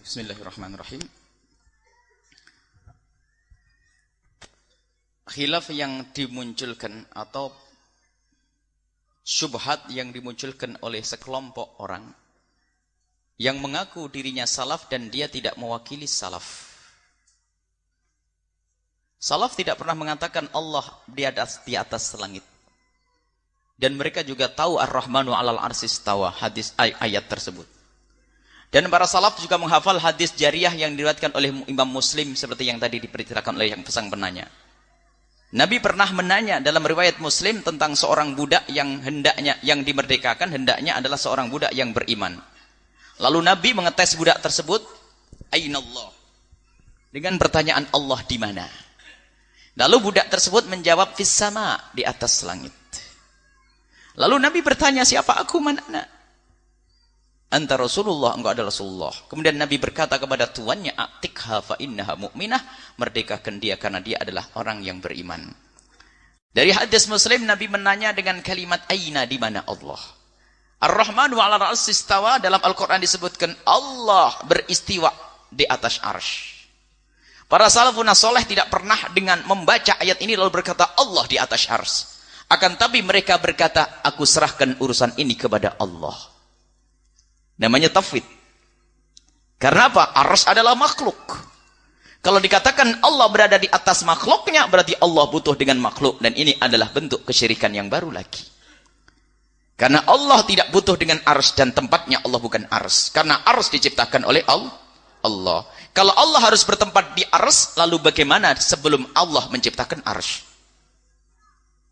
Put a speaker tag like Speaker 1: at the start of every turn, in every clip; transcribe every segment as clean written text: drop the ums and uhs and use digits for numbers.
Speaker 1: Bismillahirrahmanirrahim. Khilaf yang dimunculkan atau syubhat yang dimunculkan oleh sekelompok orang yang mengaku dirinya salaf dan dia tidak mewakili salaf. Salaf tidak pernah mengatakan Allah di atas langit. Dan mereka juga tahu Ar-Rahmanu 'alal 'arsy istawa, hadis ayat tersebut. Dan para salaf juga menghafal hadis jariyah yang diriwayatkan oleh Imam Muslim seperti yang tadi diperintahkan oleh yang pesan penanya. Nabi pernah menanya dalam riwayat Muslim tentang seorang budak yang dimerdekakan hendaknya adalah seorang budak yang beriman. Lalu Nabi mengetes budak tersebut, Ainallah? Dengan pertanyaan Allah di mana? Lalu budak tersebut menjawab fis sama, di atas langit. Lalu Nabi bertanya, siapa aku, mana ana? Anta Rasulullah, engkau adalah Rasulullah. Kemudian Nabi berkata kepada tuannya, Atikha fa innaha mu'minah, merdekakan dia karena dia adalah orang yang beriman. Dari hadis Muslim, Nabi menanya dengan kalimat aina, di mana Allah? Ar-Rahmanu 'alal 'arsy istawa, dalam Al-Qur'an disebutkan Allah beristiwa di atas arsy. Para salafun saleh tidak pernah dengan membaca ayat ini lalu berkata Allah di atas arsy. Akan tapi mereka berkata, aku serahkan urusan ini kepada Allah. Namanya tafwid. Karena apa? Arsy adalah makhluk. Kalau dikatakan Allah berada di atas makhluknya, berarti Allah butuh dengan makhluk. Dan ini adalah bentuk kesyirikan yang baru lagi. Karena Allah tidak butuh dengan arsy dan tempatnya Allah bukan arsy. Karena arsy diciptakan oleh Allah. Kalau Allah harus bertempat di arsy, lalu bagaimana sebelum Allah menciptakan arsy?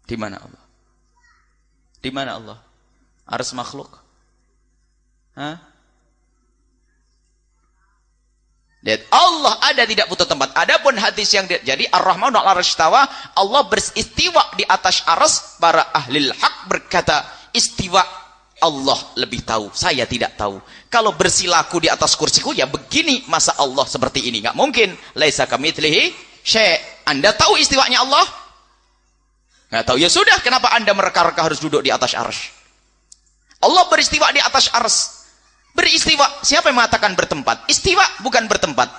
Speaker 1: Di mana Allah? Di mana Allah? Arsy makhluk? Lihat, Allah ada tidak butuh tempat. Adapun hadis yang jadi Ar-Rahmanu 'alal 'arsy istawa, Allah beristiwa di atas arsy. Para ahli hak berkata, istiwa Allah lebih tahu, saya tidak tahu. Kalau bersilaku di atas kursiku, ya begini, masa Allah seperti ini? Enggak mungkin. Laisa kamitslihi syai'. Anda tahu istiwanya Allah? Enggak tahu. Ya sudah, kenapa Anda mereka-reka harus duduk di atas arsy? Allah beristiwa di atas arsy. Beristiwa, siapa yang mengatakan bertempat? Istiwa bukan bertempat.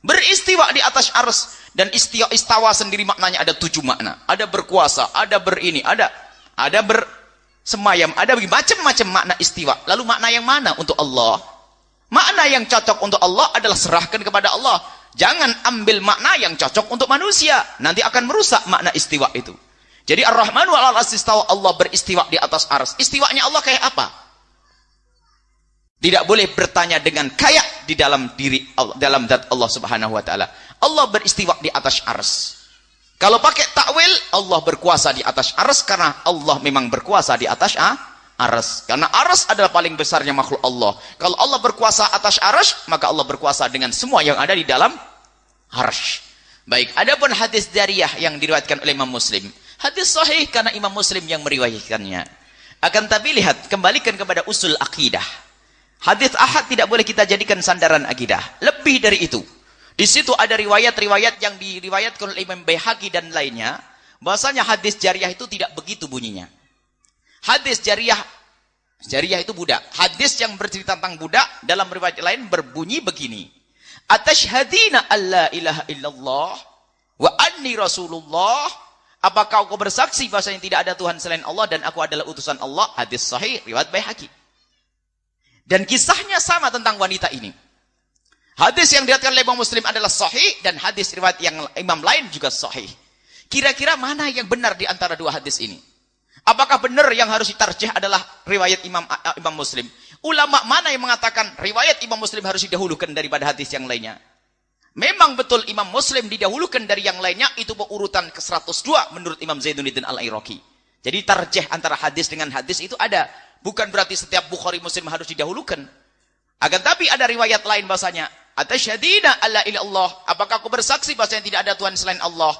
Speaker 1: Beristiwa di atas arsy. Dan istawa sendiri maknanya ada 7 makna. Ada berkuasa, ada berini, ada bersemayam, ada macam-macam makna istiwa. Lalu makna yang mana untuk Allah? Makna yang cocok untuk Allah adalah serahkan kepada Allah. Jangan ambil makna yang cocok untuk manusia. Nanti akan merusak makna istiwa itu. Jadi Ar-Rahmanu 'alal 'arsy istawa, Allah beristiwa di atas arsy. Istiwanya Allah kayak apa? Tidak boleh bertanya dengan kayak di dalam diri Allah, dalam zat Allah Subhanahu wa taala. Allah beristiwa di atas arsy. Kalau pakai takwil, Allah berkuasa di atas arsy karena Allah memang berkuasa di atas arsy. Karena arsy adalah paling besarnya makhluk Allah. Kalau Allah berkuasa atas arsy, maka Allah berkuasa dengan semua yang ada di dalam arsy. Baik, adapun hadis jariyah yang diriwayatkan oleh Imam Muslim. Hadis sahih karena Imam Muslim yang meriwayatkannya. Akan tapi lihat, kembalikan kepada usul akidah. Hadis ahad tidak boleh kita jadikan sandaran akidah. Lebih dari itu. Di situ ada riwayat-riwayat yang diriwayatkan oleh Imam Baihaqi dan lainnya, bahwasanya hadis jariyah itu tidak begitu bunyinya. Hadis jariyah itu budak. Hadis yang bercerita tentang budak dalam riwayat lain berbunyi begini. Atashhadina alla ilaha illallah wa anni rasulullah. Apakah kau bersaksi bahwasanya tidak ada Tuhan selain Allah dan aku adalah utusan Allah? Hadis sahih riwayat Baihaqi. Dan kisahnya sama tentang wanita ini. Hadis yang diriwayatkan oleh Imam Muslim adalah sahih dan hadis riwayat yang imam lain juga sahih. Kira-kira mana yang benar di antara dua hadis ini? Apakah benar yang harus ditarjih adalah riwayat Imam Muslim? Ulama mana yang mengatakan riwayat Imam Muslim harus didahulukan daripada hadis yang lainnya? Memang betul Imam Muslim didahulukan dari yang lainnya, itu urutan ke-102 menurut Imam Zainuddin Al-Iraqi. Jadi tarjih antara hadis dengan hadis itu ada. Bukan berarti setiap Bukhari Muslim harus didahulukan. Akan tapi ada riwayat lain bahasanya, Atashhadina alla ilallah, apakah aku bersaksi bahasanya tidak ada Tuhan selain Allah?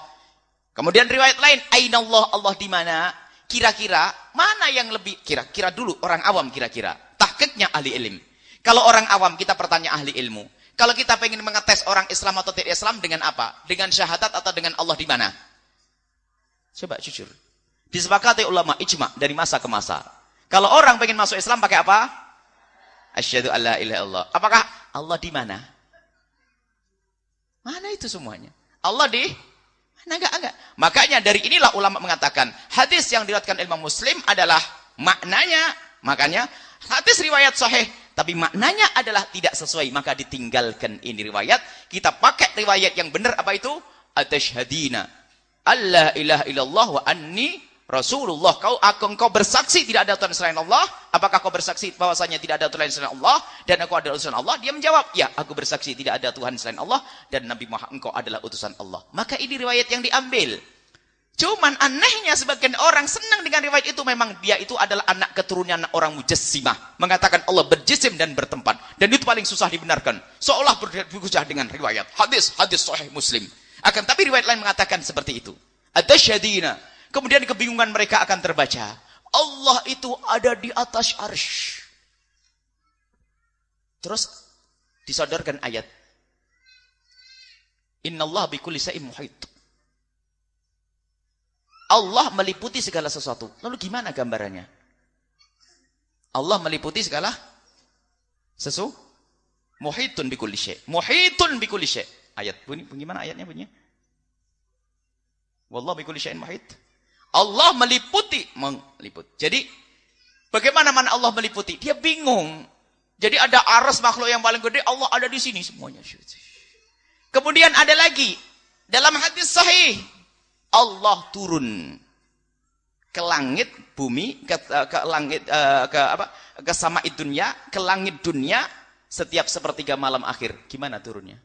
Speaker 1: Kemudian riwayat lain, Ainallah, Allah di mana? Kira-kira mana yang lebih, kira-kira dulu orang awam kira-kira. Tahqiqnya ahli ilmu. Kalau orang awam kita bertanya ahli ilmu. Kalau kita pengen mengetes orang Islam atau tidak Islam dengan apa? Dengan syahadat atau dengan Allah di mana? Coba jujur. Disepakati ulama ijma dari masa ke masa. Kalau orang pengen masuk Islam pakai apa? Asyhadu alla ilaha illallah. Apakah Allah di mana? Mana itu semuanya? Allah di mana? Enggak. Makanya dari inilah ulama mengatakan hadis yang diriwayatkan Imam Muslim adalah makanya hadis riwayat sahih tapi maknanya adalah tidak sesuai, maka ditinggalkan ini riwayat. Kita pakai riwayat yang benar, apa itu? Atasyhadina alla ilaha illallah wa anni Rasulullah. Engkau bersaksi tidak ada Tuhan selain Allah. Apakah kau bersaksi bahwasanya tidak ada Tuhan selain Allah dan aku adalah utusan Allah? Dia menjawab, ya, aku bersaksi tidak ada Tuhan selain Allah dan Nabi Muhammad engkau adalah utusan Allah. Maka ini riwayat yang diambil. Cuman anehnya sebagian orang senang dengan riwayat itu, memang dia itu adalah anak keturunan orang Mujassimah, mengatakan Allah berjisim dan bertempat, dan itu paling susah dibenarkan. Seolah berhujah dengan riwayat hadis sahih Muslim. Akan tapi riwayat lain mengatakan seperti itu. Atasyhadina. Kemudian kebingungan mereka akan terbaca. Allah itu ada di atas arsy. Terus disodorkan ayat. Innallaha bikulli syai'in muhit. Allah meliputi segala sesuatu. Lalu gimana gambarannya? Allah meliputi segala sesuatu. Muhitun bikulli syai'. Muhitun bikulli syai'. Ayat bunyi, bagaimana ayatnya bunyinya? Wallahu bikulli syai'in muhit. Allah meliput. Jadi bagaimana mana Allah meliputi? Dia bingung. Jadi ada aras makhluk yang paling gede, Allah ada di sini semuanya. Kemudian ada lagi dalam hadis sahih, Allah turun ke langit bumi, ke langit ke sama'id dunya, ke langit dunia setiap sepertiga malam akhir. Gimana turunnya?